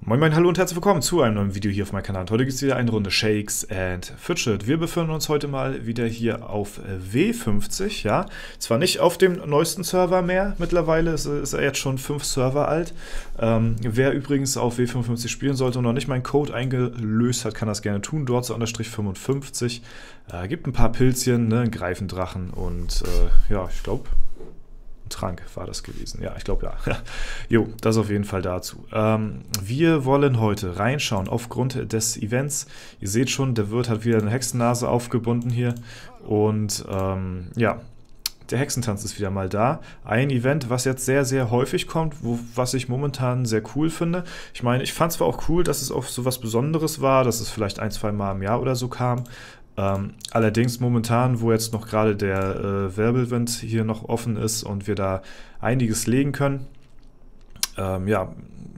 Moin moin, hallo und herzlich willkommen zu einem neuen Video hier auf meinem Kanal. Heute gibt es wieder eine Runde Shakes and Fidget. Wir befinden uns heute mal wieder hier auf W50, ja. Zwar nicht auf dem neuesten Server mehr, mittlerweile ist er jetzt schon 5 Server alt. Wer übrigens auf W55 spielen sollte und noch nicht meinen Code eingelöst hat, kann das gerne tun. Dort so _55. Gibt ein paar Pilzchen, ne, einen Greifendrachen und ja, ich glaube... Trank war das gewesen. Ja, ich glaube ja. Jo, das auf jeden Fall dazu. Wir wollen heute reinschauen aufgrund des Events. Ihr seht schon, der Wirt hat wieder eine Hexennase aufgebunden hier. Und ja, der Hexentanz ist wieder mal da. Ein Event, was jetzt sehr, sehr häufig kommt, was ich momentan sehr cool finde. Ich meine, ich fand es zwar auch cool, dass es auch so was Besonderes war, dass es vielleicht 1-2 Mal im Jahr oder so kam. Allerdings momentan, wo jetzt noch gerade der Wirbelwind hier noch offen ist und wir da einiges legen können, ja,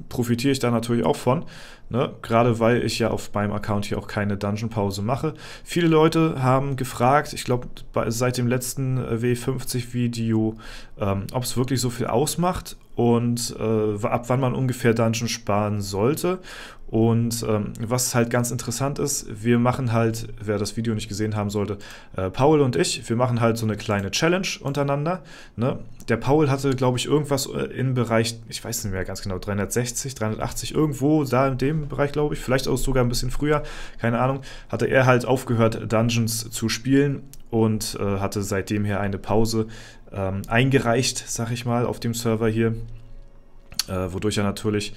profitiere ich da natürlich auch von, ne? Gerade weil ich ja auf meinem Account hier auch keine Dungeon-Pause mache. Viele Leute haben gefragt, ich glaube seit dem letzten W50-Video, ob es wirklich so viel ausmacht und ab wann man ungefähr Dungeon sparen sollte. Und was halt ganz interessant ist, wir machen halt, wer das Video nicht gesehen haben sollte, Paul und ich, wir machen halt so eine kleine Challenge untereinander, ne? Der Paul hatte, glaube ich, irgendwas im Bereich, ich weiß nicht mehr ganz genau, 360, 380, irgendwo da in dem Bereich, glaube ich, vielleicht auch sogar ein bisschen früher, keine Ahnung, hatte er halt aufgehört, Dungeons zu spielen und hatte seitdem her eine Pause eingereicht, sag ich mal, auf dem Server hier, wodurch er natürlich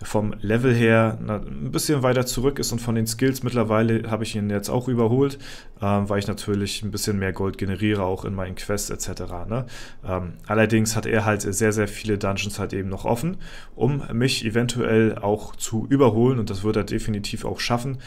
vom Level her ein bisschen weiter zurück ist und von den Skills mittlerweile habe ich ihn jetzt auch überholt, weil ich natürlich ein bisschen mehr Gold generiere, auch in meinen Quests etc. Ne? Allerdings hat er halt sehr, sehr viele Dungeons halt eben noch offen, um mich eventuell auch zu überholen und das wird er definitiv auch schaffen.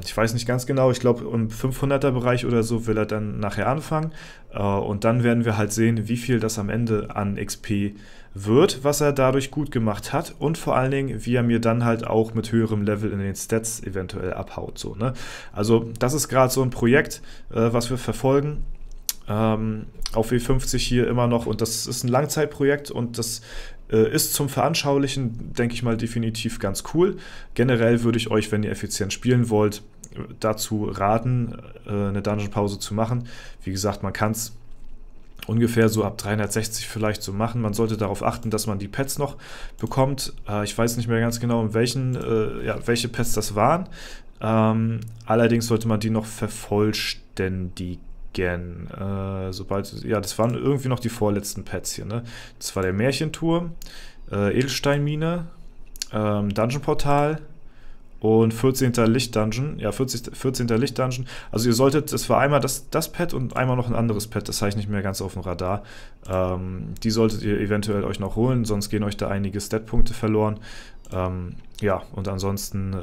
Ich weiß nicht ganz genau, ich glaube im 500er Bereich oder so will er dann nachher anfangen und dann werden wir halt sehen, wie viel das am Ende an XP wird, was er dadurch gut gemacht hat und vor allen Dingen, wie er mir dann halt auch mit höherem Level in den Stats eventuell abhaut. So, ne? Also das ist gerade so ein Projekt, was wir verfolgen auf W50 hier immer noch und das ist ein Langzeitprojekt und das ist zum Veranschaulichen, denke ich mal, definitiv ganz cool. Generell würde ich euch, wenn ihr effizient spielen wollt, dazu raten, eine Dungeon-Pause zu machen. Wie gesagt, man kann es ungefähr so ab 360 vielleicht so machen. Man sollte darauf achten, dass man die Pets noch bekommt. Ich weiß nicht mehr ganz genau, in welchen, ja, welche Pets das waren. Allerdings sollte man die noch vervollständigen. Sobald, ja, das waren irgendwie noch die vorletzten Pets hier, ne? Das war der Märchenturm, Edelsteinmine, Dungeon-Portal und 14. Licht-Dungeon. Ja, 14. Licht-Dungeon. Also ihr solltet, das war einmal das Pet und einmal noch ein anderes Pet, das habe ich nicht mehr ganz auf dem Radar. Die solltet ihr eventuell euch noch holen, sonst gehen euch da einige Stat-Punkte verloren. Ja, und ansonsten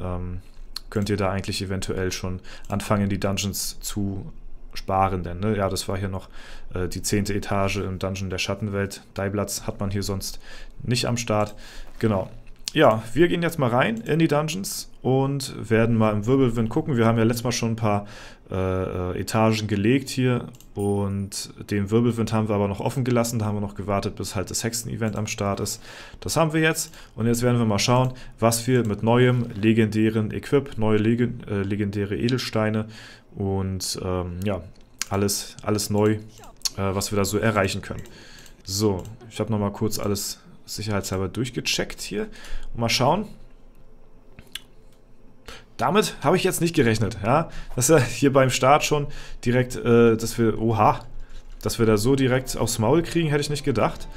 könnt ihr da eigentlich eventuell schon anfangen, die Dungeons zu sparen, denn, ne? Ja, das war hier noch die 10. Etage im Dungeon der Schattenwelt. Daiblatz hat man hier sonst nicht am Start. Genau. Ja, wir gehen jetzt mal rein in die Dungeons und werden mal im Wirbelwind gucken. Wir haben ja letztes Mal schon ein paar Etagen gelegt hier und den Wirbelwind haben wir aber noch offen gelassen. Da haben wir noch gewartet, bis halt das Hexen-Event am Start ist. Das haben wir jetzt und jetzt werden wir mal schauen, was wir mit neuem legendären Equip, neue legendäre Edelsteine und ja, alles neu, was wir da so erreichen können. So, ich habe nochmal kurz alles sicherheitshalber durchgecheckt hier und mal schauen. Damit habe ich jetzt nicht gerechnet, ja, dass er hier beim Start schon direkt, dass wir da so direkt aufs Maul kriegen, hätte ich nicht gedacht.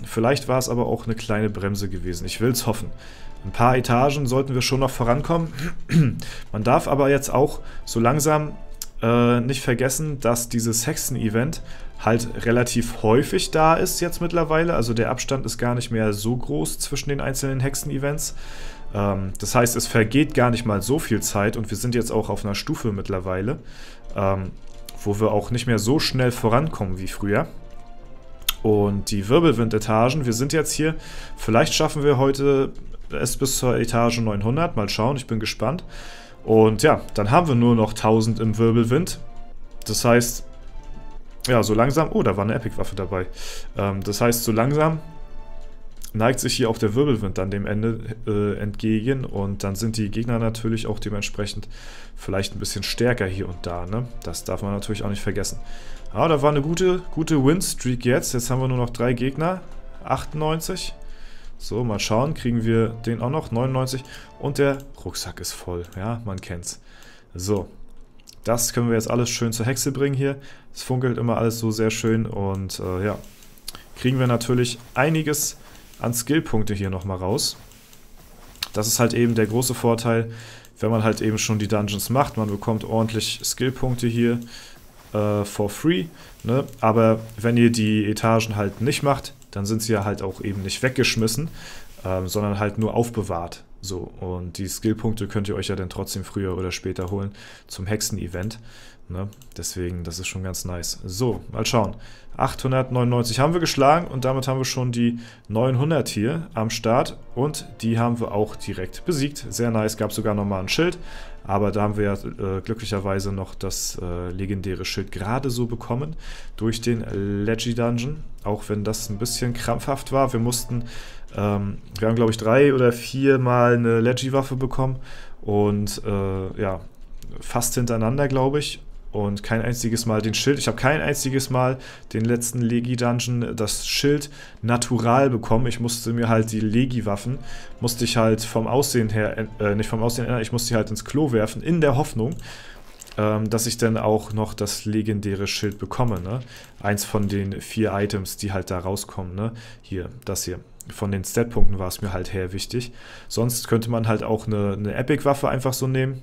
Vielleicht war es aber auch eine kleine Bremse gewesen. Ich will es hoffen. Ein paar Etagen sollten wir schon noch vorankommen. Man darf aber jetzt auch so langsam nicht vergessen, dass dieses Hexen-Event halt relativ häufig da ist jetzt mittlerweile. Also der Abstand ist gar nicht mehr so groß zwischen den einzelnen Hexen-Events. Das heißt, es vergeht gar nicht mal so viel Zeit und wir sind jetzt auch auf einer Stufe mittlerweile, wo wir auch nicht mehr so schnell vorankommen wie früher. Und die Wirbelwind-Etagen, wir sind jetzt hier, vielleicht schaffen wir heute es bis zur Etage 900, mal schauen, ich bin gespannt. Und ja, dann haben wir nur noch 1000 im Wirbelwind. Das heißt, ja, so langsam... Oh, da war eine Epic-Waffe dabei. Das heißt, so langsam neigt sich hier auch der Wirbelwind dann dem Ende entgegen und dann sind die Gegner natürlich auch dementsprechend vielleicht ein bisschen stärker hier und da, ne? Das darf man natürlich auch nicht vergessen. Ja, da war eine gute Win-Streak jetzt. Jetzt haben wir nur noch 3 Gegner. 98. So, mal schauen. Kriegen wir den auch noch? 99. Und der Rucksack ist voll. Ja, man kennt's. So. Das können wir jetzt alles schön zur Hexe bringen hier. Es funkelt immer alles so sehr schön und ja. Kriegen wir natürlich einiges an Skillpunkte hier nochmal raus. Das ist halt eben der große Vorteil, wenn man halt eben schon die Dungeons macht. Man bekommt ordentlich Skillpunkte hier for free, ne? Aber wenn ihr die Etagen halt nicht macht, dann sind sie ja halt auch eben nicht weggeschmissen, sondern halt nur aufbewahrt. So, und die Skillpunkte könnt ihr euch ja dann trotzdem früher oder später holen zum Hexen-Event. Ne? Deswegen, das ist schon ganz nice. So, mal schauen. 899 haben wir geschlagen und damit haben wir schon die 900 hier am Start und die haben wir auch direkt besiegt. Sehr nice, gab sogar nochmal ein Schild, aber da haben wir ja glücklicherweise noch das legendäre Schild gerade so bekommen durch den Leggy Dungeon, auch wenn das ein bisschen krampfhaft war. Wir mussten, wir haben glaube ich 3 oder 4 Mal eine Leggy Waffe bekommen und ja, fast hintereinander glaube ich. Und kein einziges Mal den Schild. Ich habe kein einziges Mal den letzten Legi-Dungeon das Schild natural bekommen. Ich musste mir halt die Legi-Waffen, musste ich halt vom Aussehen her, nicht vom Aussehen her, ich musste die halt ins Klo werfen, in der Hoffnung, dass ich dann auch noch das legendäre Schild bekomme. Ne? Eins von den 4 Items, die halt da rauskommen. Ne? Hier, das hier. Von den Statpunkten war es mir halt her wichtig. Sonst könnte man halt auch eine Epic-Waffe einfach so nehmen.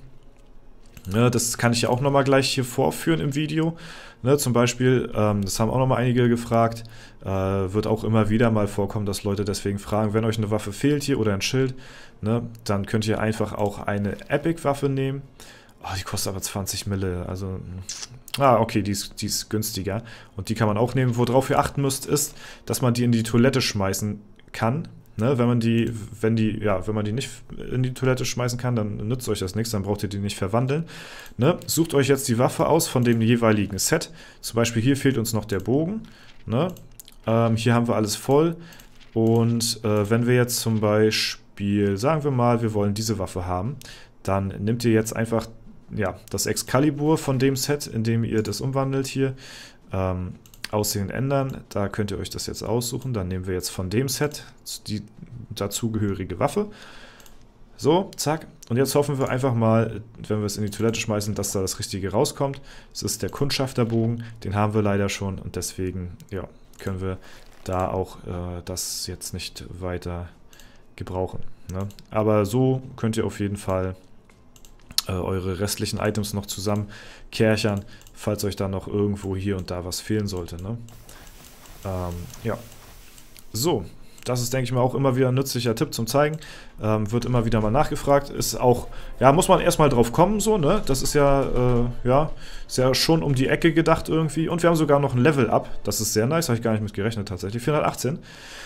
Ne, das kann ich ja auch nochmal gleich hier vorführen im Video. Ne, zum Beispiel, das haben auch nochmal einige gefragt, wird auch immer wieder mal vorkommen, dass Leute deswegen fragen, wenn euch eine Waffe fehlt hier oder ein Schild, ne, dann könnt ihr einfach auch eine Epic-Waffe nehmen. Oh, die kostet aber 20 Mille, also... Ah, okay, die ist günstiger. Und die kann man auch nehmen. Worauf ihr achten müsst, ist, dass man die in die Toilette schmeißen kann. Ne, wenn man die nicht in die Toilette schmeißen kann, dann nützt euch das nichts, dann braucht ihr die nicht verwandeln. Ne, sucht euch jetzt die Waffe aus von dem jeweiligen Set. Zum Beispiel hier fehlt uns noch der Bogen. Ne, hier haben wir alles voll. Und wenn wir jetzt zum Beispiel, sagen wir mal, wir wollen diese Waffe haben, dann nehmt ihr jetzt einfach ja, das Excalibur von dem Set, in dem ihr das umwandelt hier. Aussehen ändern, da könnt ihr euch das jetzt aussuchen. Dann nehmen wir jetzt von dem Set die dazugehörige Waffe. So, zack. Und jetzt hoffen wir einfach mal, wenn wir es in die Toilette schmeißen, dass da das Richtige rauskommt. Es ist der Kundschafterbogen, den haben wir leider schon und deswegen ja, können wir da auch das jetzt nicht weiter gebrauchen. Ne? Aber so könnt ihr auf jeden Fall eure restlichen Items noch zusammenkerchern, falls euch da noch irgendwo hier und da was fehlen sollte. Ne? Ja. So, das ist, denke ich mal, auch immer wieder ein nützlicher Tipp zum Zeigen. Wird immer wieder mal nachgefragt. Ist auch, ja, muss man erstmal drauf kommen, so, ne? Das ist ja, ist ja schon um die Ecke gedacht irgendwie. Und wir haben sogar noch ein Level-Up. Das ist sehr nice, habe ich gar nicht mit gerechnet tatsächlich. 418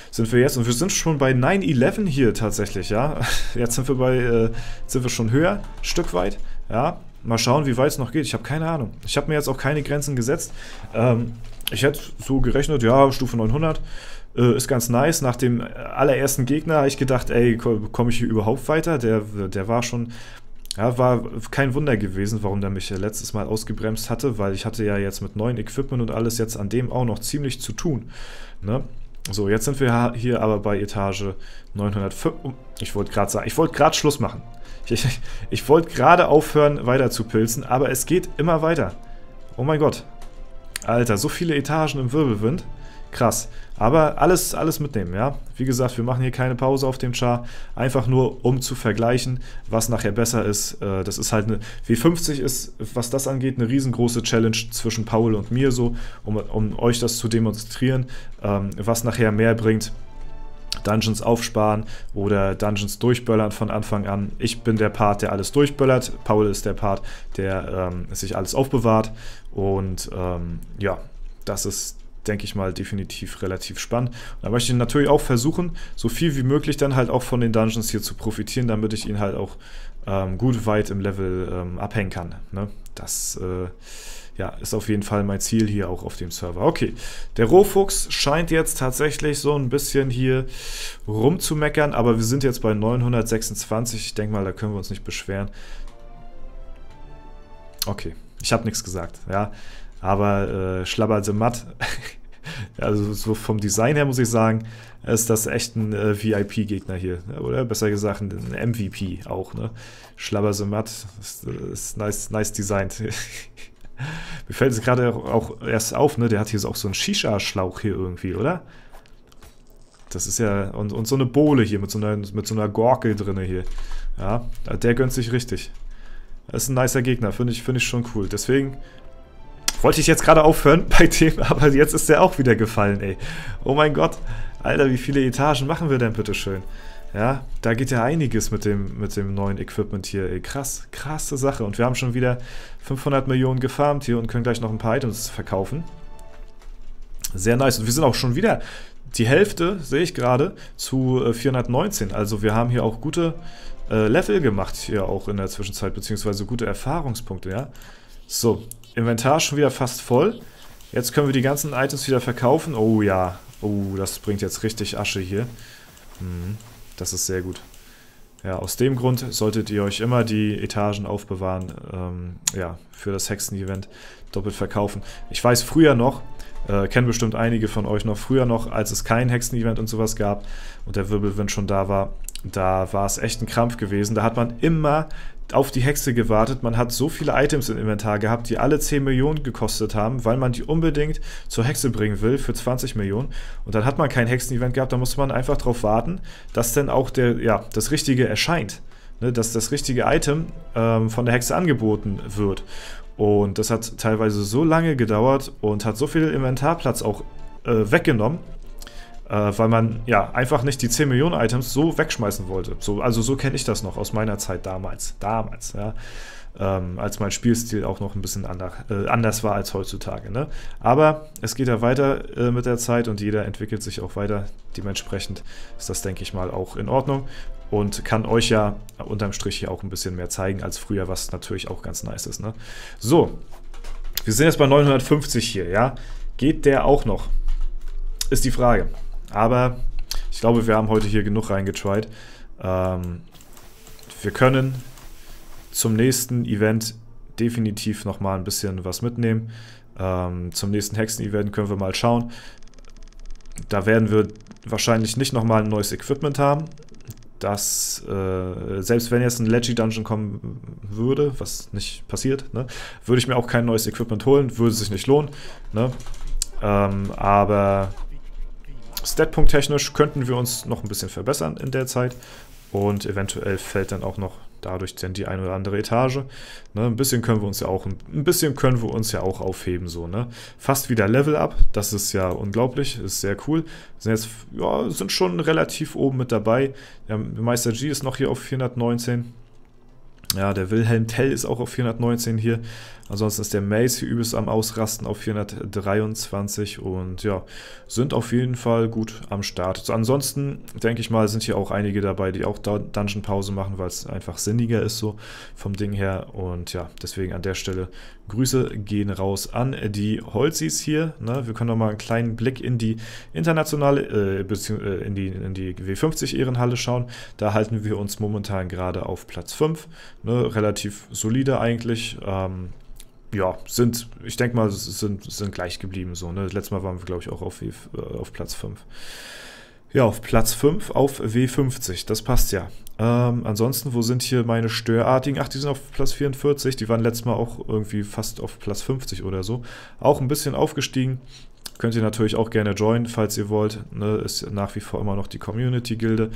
sind wir jetzt und wir sind schon bei 911 hier tatsächlich, ja. Jetzt sind wir schon höher, ein Stück weit, ja. Mal schauen, wie weit es noch geht. Ich habe keine Ahnung. Ich habe mir jetzt auch keine Grenzen gesetzt. Ich hätte so gerechnet, ja, Stufe 900 ist ganz nice. Nach dem allerersten Gegner habe ich gedacht, ey, komme ich hier überhaupt weiter? Der war schon, ja, war kein Wunder gewesen, warum der mich letztes Mal ausgebremst hatte, weil ich hatte ja jetzt mit neuen Equipment und alles jetzt an dem auch noch ziemlich zu tun. Ne? So, jetzt sind wir hier aber bei Etage 905. Ich wollte gerade sagen, ich wollte gerade Schluss machen. Ich wollte gerade aufhören, weiter zu pilzen, aber es geht immer weiter. Oh mein Gott. Alter, so viele Etagen im Wirbelwind. Krass. Aber alles mitnehmen, ja. Wie gesagt, wir machen hier keine Pause auf dem Char. Einfach nur, um zu vergleichen, was nachher besser ist. Das ist halt eine... W50 ist, was das angeht, eine riesengroße Challenge zwischen Paul und mir so, um euch das zu demonstrieren, was nachher mehr bringt. Dungeons aufsparen oder Dungeons durchböllern von Anfang an. Ich bin der Part, der alles durchböllert. Paul ist der Part, der sich alles aufbewahrt. Und ja, das ist, denke ich mal, definitiv relativ spannend. Und da möchte ich natürlich auch versuchen, so viel wie möglich dann halt auch von den Dungeons hier zu profitieren, damit ich ihn halt auch gut weit im Level abhängen kann. Ne? Das ja, ist auf jeden Fall mein Ziel hier auch auf dem Server. Okay, der Rohfuchs scheint jetzt tatsächlich so ein bisschen hier rumzumeckern, aber wir sind jetzt bei 926. Ich denke mal, da können wir uns nicht beschweren. Okay, ich habe nichts gesagt, ja, aber Schlabber the Matt, also so vom Design her muss ich sagen, ist das echt ein VIP-Gegner hier, oder besser gesagt ein MVP auch, ne? Schlabber the Matt ist nice designt. Mir fällt es gerade auch erst auf, ne? Der hat hier auch so einen Shisha-Schlauch hier irgendwie, oder? Das ist ja, und so eine Bohle hier mit so einer Gorkel drin hier. Ja, der gönnt sich richtig. Das ist ein nicer Gegner, finde ich schon cool. Deswegen wollte ich jetzt gerade aufhören bei dem, aber jetzt ist der auch wieder gefallen, ey. Oh mein Gott. Alter, wie viele Etagen machen wir denn, bitteschön? Ja, da geht ja einiges mit dem neuen Equipment hier, ey. Krasse Sache. Und wir haben schon wieder 500 Millionen gefarmt hier und können gleich noch ein paar Items verkaufen. Sehr nice. Und wir sind auch schon wieder die Hälfte, sehe ich gerade, zu 419. Also wir haben hier auch gute Level gemacht hier auch in der Zwischenzeit, beziehungsweise gute Erfahrungspunkte, ja. So, Inventar schon wieder fast voll. Jetzt können wir die ganzen Items wieder verkaufen. Oh ja, oh, das bringt jetzt richtig Asche hier. Das ist sehr gut. Ja, aus dem Grund solltet ihr euch immer die Etagen aufbewahren, ja, für das Hexen-Event doppelt verkaufen. Ich weiß früher noch, kennen bestimmt einige von euch noch, früher noch, als es kein Hexen-Event und sowas gab und der Wirbelwind schon da war es echt ein Krampf gewesen. Da hat man immer auf die Hexe gewartet. Man hat so viele Items im Inventar gehabt, die alle 10 Millionen gekostet haben, weil man die unbedingt zur Hexe bringen will für 20 Millionen. Und dann hat man kein Hexen-Event gehabt, da musste man einfach darauf warten, dass dann auch das Richtige erscheint. Ne, dass das richtige Item von der Hexe angeboten wird. Und das hat teilweise so lange gedauert und hat so viel Inventarplatz auch weggenommen, weil man ja einfach nicht die 10 Millionen Items so wegschmeißen wollte. Also so kenne ich das noch aus meiner Zeit damals, ja. Als mein Spielstil auch noch ein bisschen anders war als heutzutage. Ne? Aber es geht ja weiter mit der Zeit und jeder entwickelt sich auch weiter. Dementsprechend ist das, denke ich mal, auch in Ordnung und kann euch ja unterm Strich hier auch ein bisschen mehr zeigen als früher, was natürlich auch ganz nice ist. Ne? So, wir sind jetzt bei 950 hier, ja. Geht der auch noch? Ist die Frage. Aber ich glaube, wir haben heute hier genug reingetried. Wir können zum nächsten Event definitiv nochmal ein bisschen was mitnehmen. Zum nächsten Hexen-Event können wir mal schauen. Da werden wir wahrscheinlich nicht nochmal ein neues Equipment haben. Das, selbst wenn jetzt ein Leggy-Dungeon kommen würde, was nicht passiert, ne, würde ich mir auch kein neues Equipment holen, würde sich nicht lohnen. Ne? Aber Statpunkt-technisch könnten wir uns noch ein bisschen verbessern in der Zeit und eventuell fällt dann auch noch dadurch dann die eine oder andere Etage. Ne, ein bisschen können wir uns ja auch aufheben, so, ne? Fast wieder Level Up, das ist ja unglaublich, ist sehr cool. Sind schon relativ oben mit dabei. Der Meister G ist noch hier auf 419. Ja, der Wilhelm Tell ist auch auf 419 hier. Ansonsten ist der Mace hier übelst am Ausrasten auf 423 und ja, sind auf jeden Fall gut am Start. So, ansonsten denke ich mal, sind hier auch einige dabei, die auch Dungeon-Pause machen, weil es einfach sinniger ist so vom Ding her. Und ja, deswegen an der Stelle Grüße gehen raus an die Holzis hier. Ne? Wir können noch mal einen kleinen Blick in die internationale, in die W50-Ehrenhalle schauen. Da halten wir uns momentan gerade auf Platz 5. Ne? Relativ solide eigentlich. Ja, ich denke mal, sind gleich geblieben. So, ne? Letztes Mal waren wir, glaube ich, auch auf Platz 5. Ja, auf Platz 5 auf W50, das passt ja. Ansonsten, wo sind hier meine Störartigen? Ach, die sind auf Platz 44, die waren letztes Mal auch irgendwie fast auf Platz 50 oder so. Auch ein bisschen aufgestiegen. Könnt ihr natürlich auch gerne joinen, falls ihr wollt. Ne, ist nach wie vor immer noch die Community-Gilde.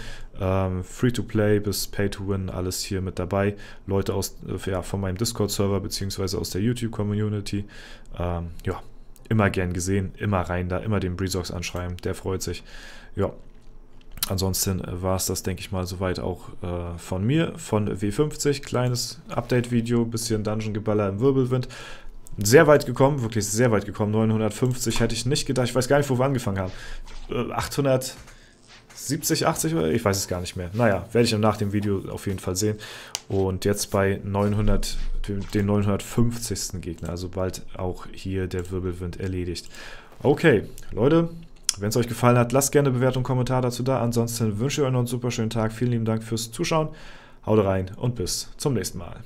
Free-to-play bis Pay-to-Win, alles hier mit dabei. Leute von meinem Discord-Server bzw. aus der YouTube-Community. Ja, immer gern gesehen, immer rein da, immer den Breezox anschreiben, der freut sich. Ja, ansonsten war es das, denke ich mal, soweit auch von mir, von W50. Kleines Update-Video, bisschen Dungeon-Geballer im Wirbelwind. Sehr weit gekommen, wirklich sehr weit gekommen. 950 hätte ich nicht gedacht. Ich weiß gar nicht, wo wir angefangen haben. 70, 80 oder ich weiß es gar nicht mehr. Naja, werde ich nach dem Video auf jeden Fall sehen. Und jetzt bei 900, den 950. Gegner, also bald auch hier der Wirbelwind erledigt. Okay, Leute, wenn es euch gefallen hat, lasst gerne eine Bewertung, Kommentar dazu da. Ansonsten wünsche ich euch noch einen super schönen Tag. Vielen lieben Dank fürs Zuschauen. Haut rein und bis zum nächsten Mal.